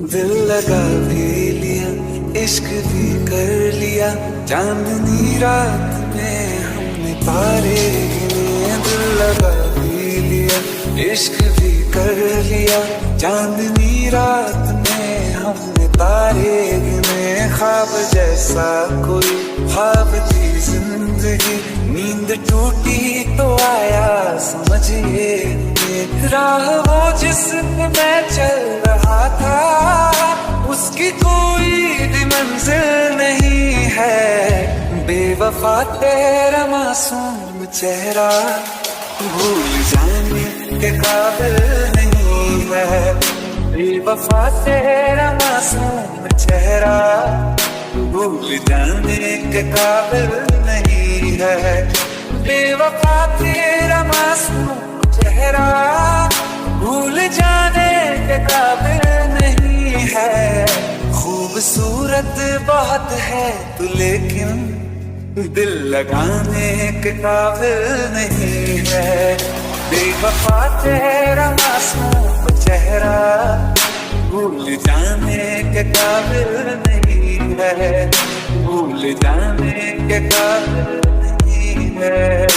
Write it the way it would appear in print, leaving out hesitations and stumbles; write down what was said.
दिल लगा भी लिया, इश्क भी कर लिया, चांदनी रात में हमने तारे गिने। दिल लगा भी लिया, इश्क भी कर लिया, चांदनी रात में हमने तारे गिने। ख्वाब जैसा कोई ख्वाब थी जिंदगी, नींद टूटी तो आया समझिए। राह वो जिस पे मैं चल रहा था, उसकी कोई भी मंजिल नहीं है। बेवफा तेरा मासूम चेहरा भूल जाने के काबिल नहीं है। बेवफा तेरा मासूम चेहरा भूल जाने के काबिल नहीं है। बेवफा तेरा मासूम चेहरा भूल जाने के काबिल नहीं है। खूबसूरत बहुत है तू लेकिन दिल लगाने के काबिल नहीं है। बेवफा तेरा मासूम चेहरा भूल जाने के काबिल नहीं है। भूल जाने के काबिल नहीं है।